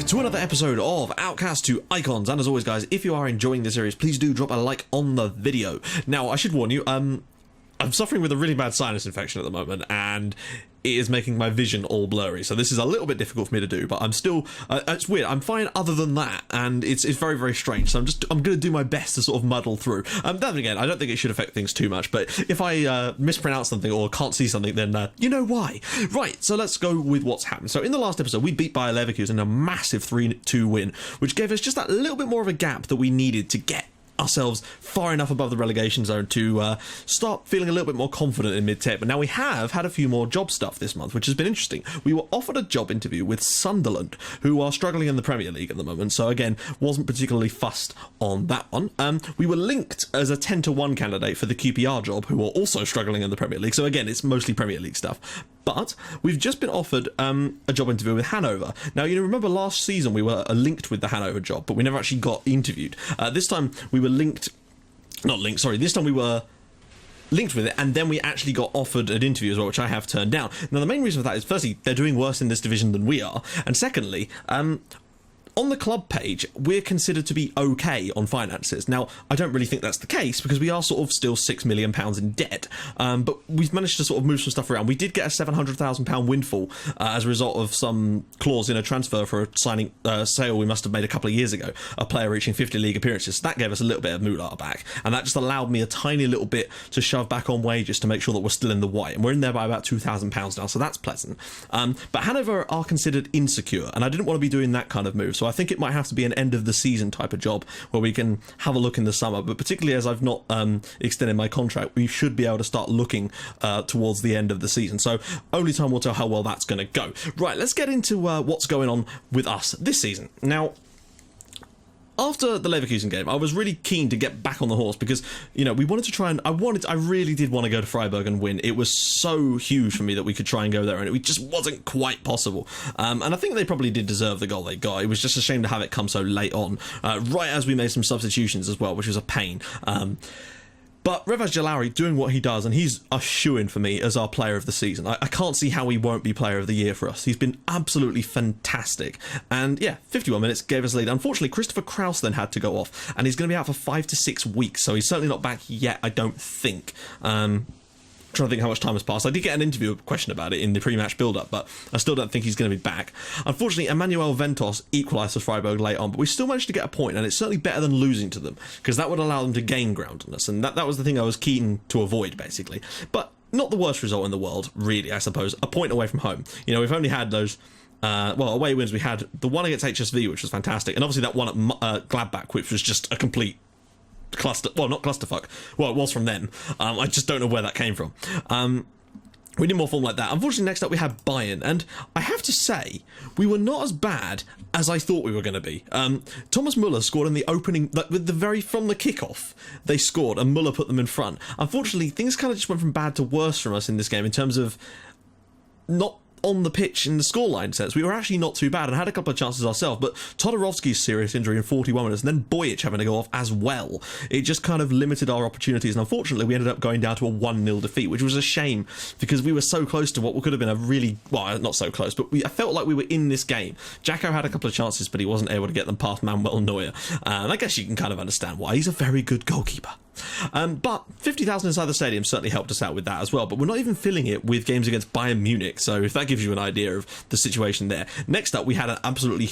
to another episode of Outcasts to Icons, and as always guys, if you are enjoying the series, please do drop a like on the video. Now I should warn you, I'm suffering with a really bad sinus infection at the moment, and it is making my vision all blurry, so this is a little bit difficult for me to do, but I'm still, it's weird, I'm fine other than that, and it's very, very strange, so I'm going to do my best to sort of muddle through. Then again, I don't think it should affect things too much, but if I mispronounce something or can't see something, then you know why. Right, so let's go with what's happened. So in the last episode, we beat Bayer Leverkusen in a massive 3-2 win, which gave us just that little bit more of a gap that we needed to get ourselves far enough above the relegation zone to start feeling a little bit more confident in mid-table. But now we have had a few more job stuff this month, which has been interesting. We were offered a job interview with Sunderland, who are struggling in the Premier League at the moment, so again, wasn't particularly fussed on that one. We were linked as a 10-to-1 candidate for the QPR job, who are also struggling in the Premier League, so again, it's mostly Premier League stuff. But we've just been offered a job interview with Hanover. Now, you know, remember last season we were linked with the Hanover job, but we never actually got interviewed. This time we were this time we were linked with it, and then we actually got offered an interview as well, which I have turned down. Now, the main reason for that is, firstly, they're doing worse in this division than we are, and secondly, on the club page, we're considered to be okay on finances. Now, I don't really think that's the case, because we are sort of still £6 million in debt, but we've managed to sort of move some stuff around. We did get a £700,000 windfall as a result of some clause in a transfer for a sale we must have made a couple of years ago, a player reaching 50 league appearances. So that gave us a little bit of moolah back, and that just allowed me a tiny little bit to shove back on wages to make sure that we're still in the white, and we're in there by about £2,000 now, so that's pleasant. But Hanover are considered insecure, and I didn't want to be doing that kind of move, so I think it might have to be an end of the season type of job where we can have a look in the summer, but particularly as I've not extended my contract, we should be able to start looking towards the end of the season, so only time will tell how well that's going to go. Right, let's get into what's going on with us this season. Now, after the Leverkusen game, I was really keen to get back on the horse because, you know, we wanted to try and I really did want to go to Freiburg and win. It was so huge for me that we could try and go there, and it just wasn't quite possible. And I think they probably did deserve the goal they got. It was just a shame to have it come so late on, right as we made some substitutions as well, which was a pain. But Revaz doing what he does, and he's a shoo-in for me as our player of the season. I can't see how he won't be player of the year for us. He's been absolutely fantastic. And yeah, 51 minutes gave us a lead. Unfortunately, Christopher Kraus then had to go off, and he's going to be out for 5 to 6 weeks, so he's certainly not back yet, I don't think. Trying to think how much time has passed. I did get an interview question about it in the pre-match build-up, but I still don't think he's going to be back. Unfortunately, Emmanuel Ventos equalised for Freiburg late on, but we still managed to get a point, and it's certainly better than losing to them, because that would allow them to gain ground on us, and that was the thing I was keen to avoid, basically. But not the worst result in the world, really, I suppose. A point away from home. You know, we've only had those away wins. We had the one against HSV, which was fantastic, and obviously that one at Gladbach, which was just a complete not clusterfuck. Well, it was from them. I just don't know where that came from. We need more form like that. Unfortunately, next up we had Bayern, and I have to say, we were not as bad as I thought we were going to be. Thomas Müller scored in the opening, from the kickoff, they scored, and Müller put them in front. Unfortunately, things kind of just went from bad to worse from us in this game in terms of not on the pitch in the scoreline sense. We were actually not too bad and had a couple of chances ourselves, but Todorovsky's serious injury in 41 minutes and then Bojic having to go off as well, it just kind of limited our opportunities, and unfortunately we ended up going down to a 1-0 defeat, which was a shame because we were so close to what could have been a really, well, not so close, but I felt like we were in this game. Jacko had a couple of chances, but he wasn't able to get them past Manuel Neuer, and I guess you can kind of understand why. He's a very good goalkeeper. But 50,000 inside the stadium certainly helped us out with that as well, but we're not even filling it with games against Bayern Munich, so if that gives you an idea of the situation there. Next up, we had an absolutely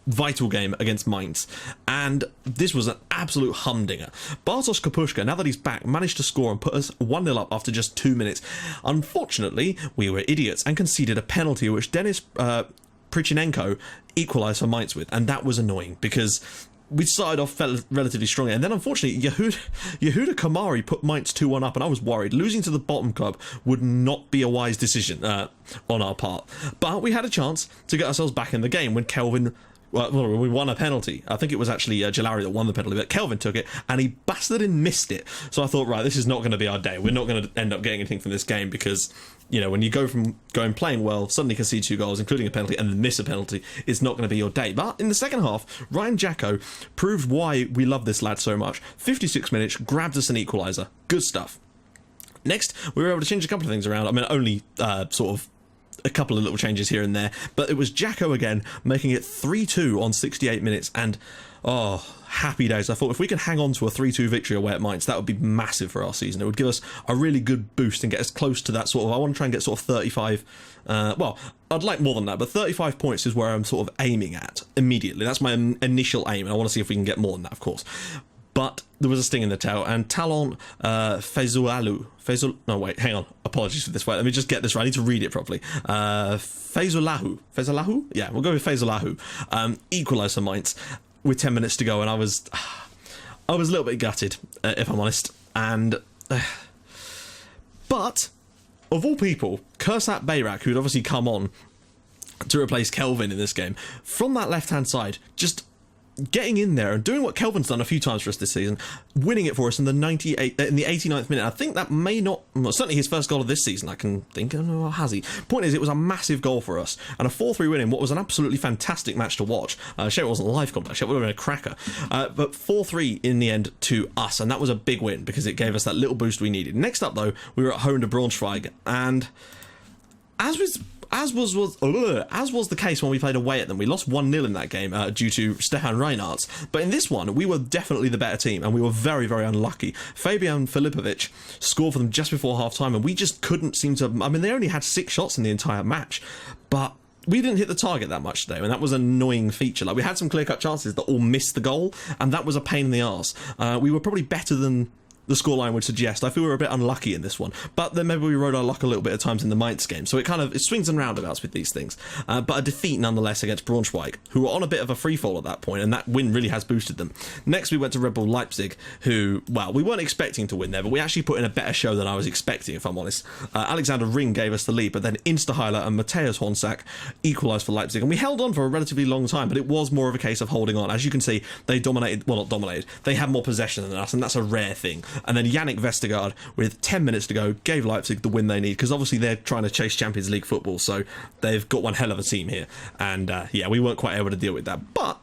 vital game against Mainz, and this was an absolute humdinger. Bartosz Kapushka, now that he's back, managed to score and put us 1-0 up after just 2 minutes. Unfortunately, we were idiots and conceded a penalty which Denis Prichinenko equalised for Mainz with, and that was annoying because we started off relatively strongly, and then unfortunately Yehuda Kamari put Mainz 2-1 up, and I was worried. Losing to the bottom club would not be a wise decision on our part, but we had a chance to get ourselves back in the game when Kelvin, we won a penalty. I think it was actually Jalari that won the penalty, but Kelvin took it and he bastard and missed it. So I thought, right, this is not going to be our day. We're not going to end up getting anything from this game because, you know, when you go from playing well, suddenly concede 2 goals, including a penalty, and then miss a penalty, it's not going to be your day. But in the second half, Ryan Jacko proved why we love this lad so much. 56 minutes, grabbed us an equaliser. Good stuff. Next, we were able to change a couple of things around. I mean, only sort of a couple of little changes here and there, but it was Jacko again making it 3-2 on 68 minutes, and oh, happy days. I thought if we could hang on to a 3-2 victory away at Mainz, that would be massive for our season. It would give us a really good boost and get us close to that sort of, I want to try and get sort of 35, well, I'd like more than that, but 35 points is where I'm sort of aiming at immediately. That's my initial aim, and I want to see if we can get more than that, of course. But there was a sting in the tail, and Talon no, wait, hang on. Apologies for this. Wait, let me just get this right. I need to read it properly. Faizulahu? Yeah, we'll go with Faizulahu. Equalised for Mainz with 10 minutes to go, and I was a little bit gutted, if I'm honest. And but of all people, Kursat Bayrak, who'd obviously come on to replace Kelvin in this game, from that left-hand side, just getting in there and doing what Kelvin's done a few times for us this season, winning it for us in the 89th minute. I think that may not, well, certainly his first goal of this season, I can think, oh, has he? Point is, it was a massive goal for us, and a 4-3 win in what was an absolutely fantastic match to watch. Shame it wasn't live complex, it would have been a cracker. But 4-3 in the end to us, and that was a big win because it gave us that little boost we needed. Next up, though, we were at home to Braunschweig, and as was the case when we played away at them, we lost 1-0 in that game due to Stefan Reinhardt. But in this one, we were definitely the better team, and we were very, very unlucky. Fabian Filipovic scored for them just before half-time, and we just couldn't seem to... I mean, they only had 6 shots in the entire match, but we didn't hit the target that much today, and that was an annoying feature. Like, we had some clear-cut chances that all missed the goal, and that was a pain in the arse. We were probably better than the scoreline would suggest. I feel we were a bit unlucky in this one, but then maybe we rode our luck a little bit at times in the Mainz game, so it swings and roundabouts with these things. But a defeat nonetheless against Braunschweig, who were on a bit of a freefall at that point, and that win really has boosted them. Next we went to Red Bull Leipzig, who, well, we weren't expecting to win there, but we actually put in a better show than I was expecting, if I'm honest. Alexander Ring gave us the lead, but then Insterheiler and Matthias Hornsack equalised for Leipzig, and we held on for a relatively long time, but it was more of a case of holding on. As you can see, they dominated, well, not dominated, they had more possession than us, and that's a rare thing. And then Yannick Vestergaard, with 10 minutes to go, gave Leipzig the win they need, because obviously they're trying to chase Champions League football, so they've got one hell of a team here, and yeah, we weren't quite able to deal with that. But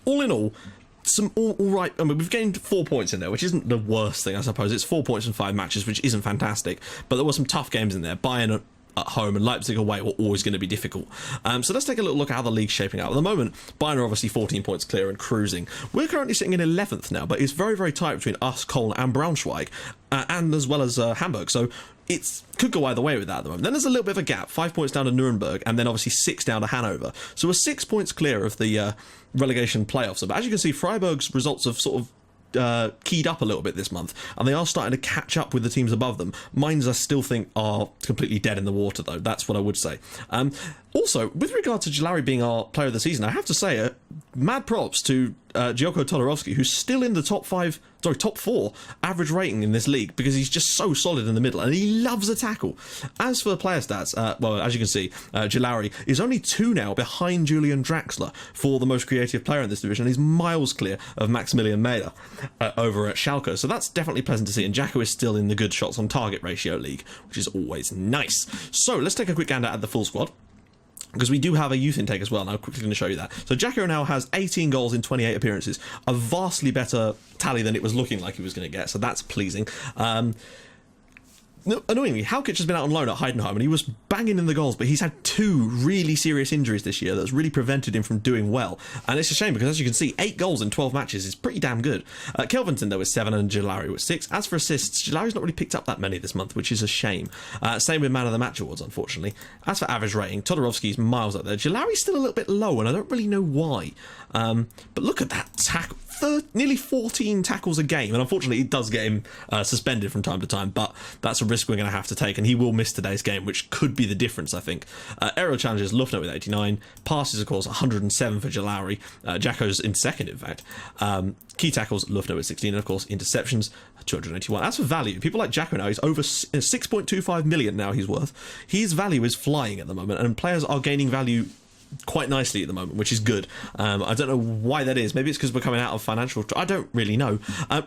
all in all, some all right. I mean, we've gained 4 points in there, which isn't the worst thing, I suppose. It's 4 points in 5 matches, which isn't fantastic, but there were some tough games in there. Bayern at home and Leipzig away were always going to be difficult. So let's take a little look at how the league's shaping out. At the moment, Bayern are obviously 14 points clear and cruising. We're currently sitting in 11th now, but it's very, very tight between us, Cologne and Braunschweig, and as well as Hamburg. So it could go either way with that at the moment. Then there's a little bit of a gap, 5 points down to Nuremberg, and then obviously 6 down to Hanover. So we're 6 points clear of the relegation playoffs. But as you can see, Freiburg's results have sort of keyed up a little bit this month, and they are starting to catch up with the teams above them. Mainz I still think are completely dead in the water, though. That's what I would say. Also, with regard to Jalari being our player of the season, I have to say mad props to Gyoko Todorovsky, who's still in the top 4 average rating in this league, because he's just so solid in the middle, and he loves a tackle. As for the player stats, well, as you can see, Jalari is only 2 now behind Julian Draxler for the most creative player in this division. He's miles clear of Maximilian Meder over at Schalke, so that's definitely pleasant to see, and Jacko is still in the good shots on target ratio league, which is always nice. So let's take a quick gander at the full squad, because we do have a youth intake as well, and I'm quickly going to show you that. So Jacko now has 18 goals in 28 appearances, a vastly better tally than it was looking like he was going to get, so that's pleasing. Annoyingly, Halkic has been out on loan at Heidenheim, and he was banging in the goals, but he's had 2 really serious injuries this year that's really prevented him from doing well. And it's a shame, because as you can see, 8 goals in 12 matches is pretty damn good. Kelvinson, though, was 7, and Jalari was 6. As for assists, Jalari's not really picked up that many this month, which is a shame. Same with Man of the Match awards, unfortunately. As for average rating, Todorovsky's miles up there. Jalari's still a little bit low, and I don't really know why. But look at that tackle. Nearly 14 tackles a game, and unfortunately it does get him suspended from time to time, but that's a risk we're going to have to take, and he will miss today's game, which could be the difference, I think. Aerial challenges, Lufner with 89, passes, of course, 107 for Jalari, Jacko's in second, in fact. Key tackles, Lufner with 16, and of course interceptions, 281. As for value, people like Jacko now, he's over 6.25 million now he's worth. His value is flying at the moment, and players are gaining value quite nicely at the moment, which is good. I don't know why that is. Maybe it's because we're coming out of financial... I don't really know.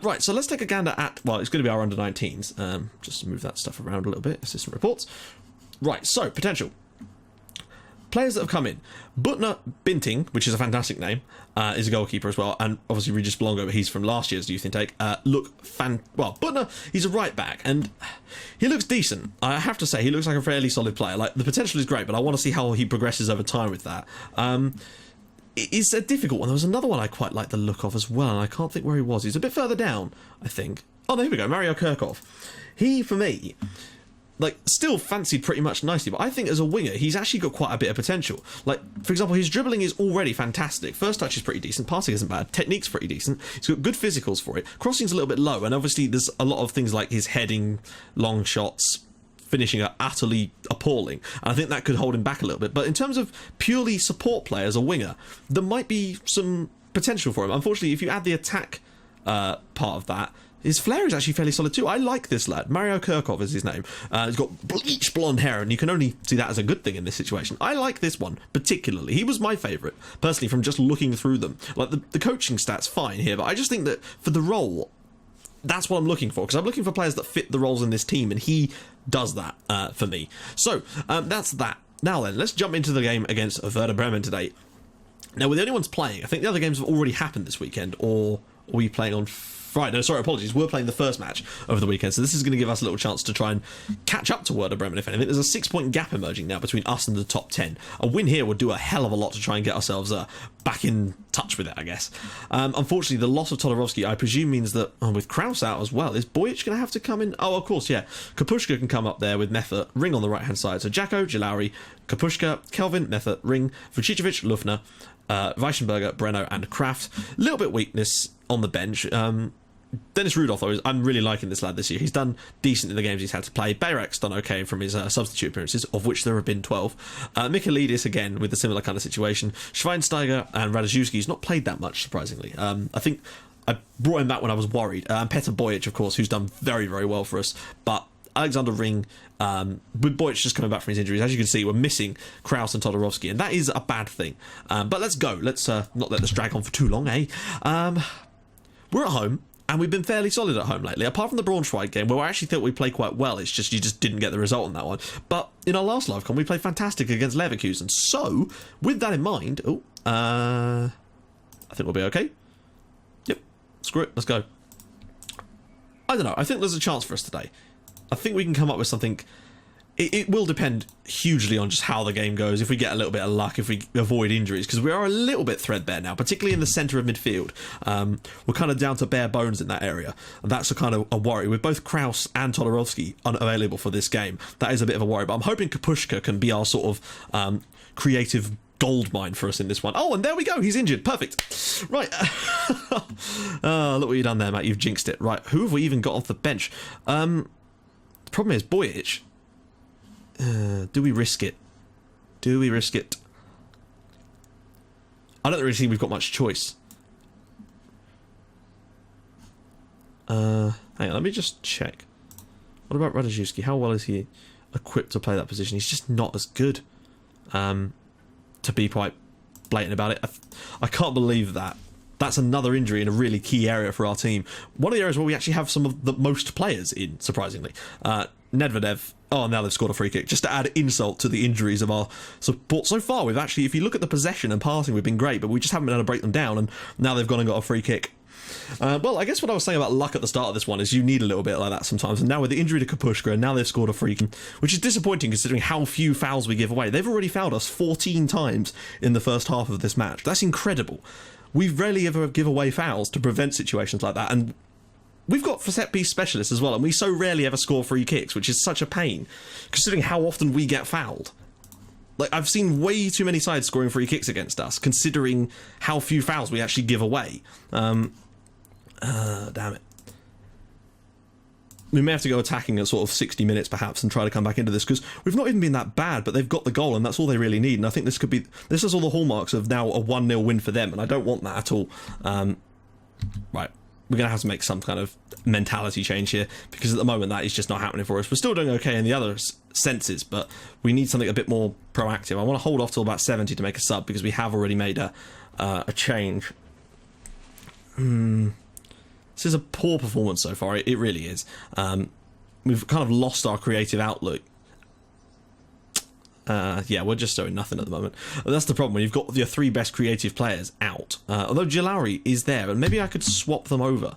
Right, so let's take a gander at... Well, it's going to be our under-19s. Just move that stuff around a little bit. Assistant reports. Right, so, potential. players that have come in. Butner Binting, which is a fantastic name, is a goalkeeper as well, and obviously Regis Blongo, he's from last year's youth intake. Well, Butner, he's a right back, and he looks decent. I have to say, he looks like a fairly solid player. Like, the potential is great, but I want to see how he progresses over time with that. It's a difficult one. There was another one I quite like the look of as well, and I can't think where he was. He's a bit further down, I think. Oh, there we go, Mario Kirkov. He, for me, like, still fancied pretty much nicely, but I think as a winger, he's actually got quite a bit of potential. Like, for example, his dribbling is already fantastic. First touch is pretty decent, passing isn't bad, technique's pretty decent, he's got good physicals for it, crossing's a little bit low, and obviously there's a lot of things like his heading, long shots, finishing are utterly appalling, and I think that could hold him back a little bit. But in terms of purely support player as a winger, there might be some potential for him. Unfortunately, if you add the attack part of that, his flair is actually fairly solid too. I like this lad. Mario Kirkov is his name. He's got bleach blonde hair, and you can only see that as a good thing in this situation. I like this one particularly. He was my favourite, personally, from just looking through them. Like, the coaching stats, fine here, but I just think that for the role, that's what I'm looking for, because I'm looking for players that fit the roles in this team, and he does that for me. So that's that. Now then, let's jump into the game against Werder Bremen today. Now, we're the only ones playing. I think the other games have already happened this weekend, or are we playing on Friday? No, sorry, apologies. We're playing the first match over the weekend, so this is going to give us a little chance to try and catch up to Werder Bremen, if anything. There's a 6-point gap emerging now between us and the top 10. A win here would do a hell of a lot to try and get ourselves back in touch with it, I guess. Unfortunately, the loss of Todorovsky, I presume, means that with Kraus out as well, is Bojic going to have to come in? Oh, of course, yeah. Kapushka can come up there with Method, Ring on the right-hand side. So Jacko, Jalauri, Kapushka, Kelvin, Method, Ring, Vucicevic, Lufner, Weissenberger, Breno, and Kraft. A little bit weakness on the bench. Dennis Rudolph, though, I'm really liking this lad this year. He's done decent in the games he's had to play. Bayrek's done okay from his substitute appearances, of which there have been 12. Michaelidis, again, with a similar kind of situation. Schweinsteiger and Radziewski's not played that much, surprisingly. I think I brought him back when I was worried. Petr Bojic, of course, who's done very, very well for us. But Alexander Ring, with Bojic just coming back from his injuries, as you can see, we're missing Kraus and Todorovsky, and that is a bad thing. But let's go. Let's not let this drag on for too long, eh? We're at home. And we've been fairly solid at home lately, apart from the Braunschweig game, where I actually thought we played quite well. It's just you just didn't get the result on that one. But in our last live con, we played fantastic against Leverkusen. So, with that in mind, I think we'll be okay. Yep, screw it, let's go. I don't know, I think there's a chance for us today. I think we can come up with something. It will depend hugely on just how the game goes, if we get a little bit of luck, if we avoid injuries, because we are a little bit threadbare now, particularly in the centre of midfield. We're kind of down to bare bones in that area, and that's a kind of a worry. With both Kraus and Todorovsky unavailable for this game, that is a bit of a worry, but I'm hoping Kapushka can be our sort of creative gold mine for us in this one. Oh, and there we go, he's injured, perfect. Right, look what you've done there, Matt, you've jinxed it. Right, who have we even got off the bench? The problem is, Bojic, do we risk it? Do we risk it? I don't really think we've got much choice. Hang on, let me just check. What about Radziewski? How well is he equipped to play that position? He's just not as good. To be quite blatant about it. I can't believe that. That's another injury in a really key area for our team. One of the areas where we actually have some of the most players in, surprisingly. Nedvedev. Oh, now they've scored a free kick. Just to add insult to the injuries of our support. So far, we've actually, if you look at the possession and passing, we've been great, but we just haven't been able to break them down, and now they've gone and got a free kick. Well, I guess what I was saying about luck at the start of this one is you need a little bit like that sometimes, and now with the injury to Kapushka, and now they've scored a free kick, which is disappointing considering how few fouls we give away. They've already fouled us 14 times in the first half of this match. That's incredible. We rarely ever give away fouls to prevent situations like that, and we've got set piece specialists as well, and we so rarely ever score free kicks, which is such a pain, considering how often we get fouled. Like, I've seen way too many sides scoring free kicks against us, considering how few fouls we actually give away. Damn it. We may have to go attacking at sort of 60 minutes perhaps and try to come back into this, because we've not even been that bad, but they've got the goal and that's all they really need. And I think this is all the hallmarks of now a 1-0 win for them, and I don't want that at all. Right, we're going to have to make some kind of mentality change here, because at the moment that is just not happening for us. We're still doing okay in the other senses, but we need something a bit more proactive. I want to hold off till about 70 to make a sub, because we have already made a change. This is a poor performance so far, it really is. We've kind of lost our creative outlook. Yeah, we're just doing nothing at the moment. And that's the problem when you've got your 3 best creative players out. Although Jalari is there, and maybe I could swap them over.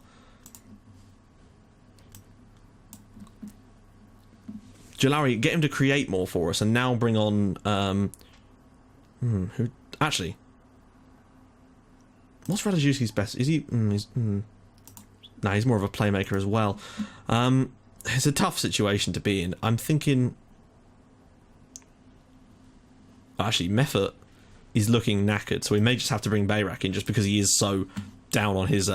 Jalari, get him to create more for us, and now bring on... who... Actually... What's Radajewski's best? Is he... Nah, he's more of a playmaker as well. It's a tough situation to be in. I'm thinking... Actually, Meffert is looking knackered, so we may just have to bring Bayrak in just because he is so down on his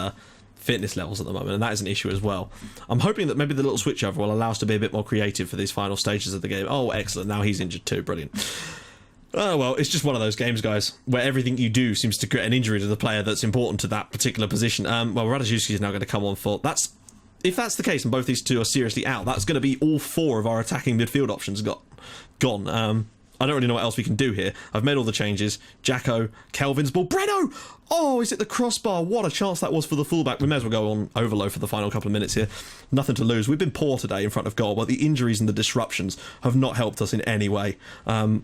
fitness levels at the moment, and that is an issue as well. I'm hoping that maybe the little switchover will allow us to be a bit more creative for these final stages of the game. Oh, excellent. Now he's injured too. Brilliant. Oh, well, it's just one of those games, guys, where everything you do seems to create an injury to the player that's important to that particular position. Well, Radajewski is now going to come on for... If that's the case and both these two are seriously out, that's going to be all 4 of our attacking midfield options gone. I don't really know what else we can do here. I've made all the changes. Jacko, Kelvin's ball. Breno! Oh, is it the crossbar? What a chance that was for the fullback. We may as well go on overload for the final couple of minutes here. Nothing to lose. We've been poor today in front of goal, but the injuries and the disruptions have not helped us in any way. Well,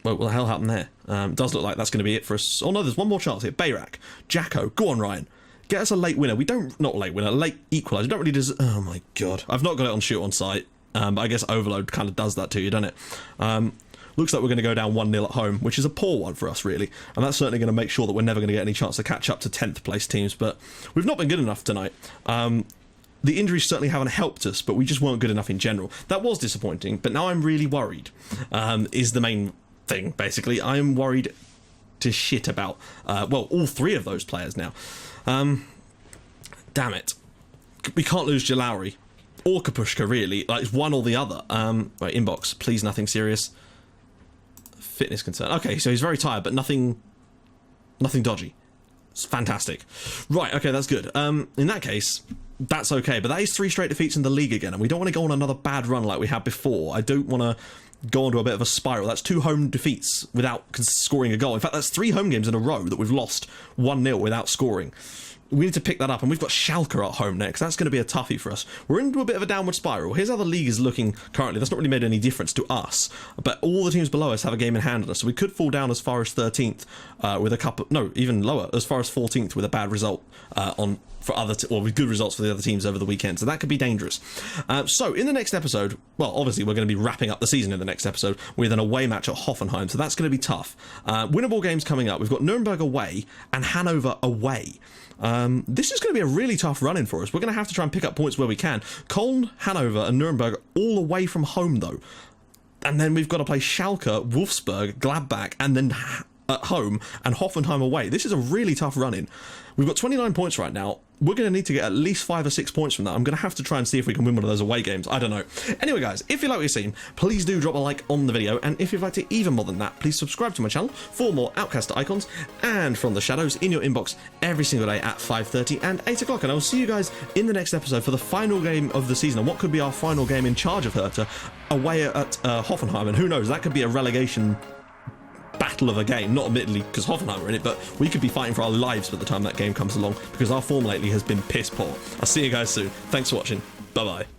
what the hell happened there? It does look like that's going to be it for us. Oh, no, there's one more chance here. Bayrak. Jacko. Go on, Ryan. Get us a late winner. We don't... Not late winner. Late equaliser. We don't really deserve... Oh, my God. I've not got it on shoot on sight. But I guess overload kind of does that to you, doesn't it? Looks like we're going to go down 1-0 at home, which is a poor one for us, really. And that's certainly going to make sure that we're never going to get any chance to catch up to 10th place teams. But we've not been good enough tonight. The injuries certainly haven't helped us, but we just weren't good enough in general. That was disappointing, but now I'm really worried, is the main thing, basically. I am worried to shit about, well, all 3 of those players now. Damn it. We can't lose Jalari. Or Kapushka, really. Like, it's one or the other. Right, inbox. Please, nothing serious. Fitness concern. Okay, so he's very tired, but nothing dodgy. It's fantastic. Right, okay, that's good. In that case, that's okay, but that is 3 straight defeats in the league again, and we don't want to go on another bad run like we had before. I don't want to go onto a bit of a spiral. That's 2 home defeats without scoring a goal. In fact, that's 3 home games in a row that we've lost 1-0 without scoring. We need to pick that up, and we've got Schalke at home next. That's going to be a toughie for us. We're into a bit of a downward spiral. Here's how the league is looking currently. That's not really made any difference to us, but all the teams below us have a game in hand on us, so we could fall down as far as 13th with a couple... No, even lower, as far as 14th with a bad result with good results for the other teams over the weekend, so that could be dangerous. So, in the next episode, well, obviously we're going to be wrapping up the season in the next episode with an away match at Hoffenheim, so that's going to be tough. Winnable games coming up. We've got Nuremberg away and Hanover away. This is going to be a really tough run-in for us. We're going to have to try and pick up points where we can. Köln, Hanover and Nuremberg all away from home, though. And then we've got to play Schalke, Wolfsburg, Gladbach, and then at home, and Hoffenheim away. This is a really tough run-in. We've got 29 points right now. We're going to need to get at least 5 or 6 points from that. I'm going to have to try and see if we can win one of those away games. I don't know. Anyway, guys, if you like what you've seen, please do drop a like on the video. And if you'd like to even more than that, please subscribe to my channel for more Outcast icons and From the Shadows in your inbox every single day at 5:30 and 8 o'clock. And I will see you guys in the next episode for the final game of the season, and what could be our final game in charge of Hertha away at Hoffenheim. And who knows, that could be a relegation battle of a game, not admittedly because Hoffenheim are in it, but we could be fighting for our lives by the time that game comes along because our form lately has been piss poor. I'll see you guys soon. Thanks for watching. Bye bye.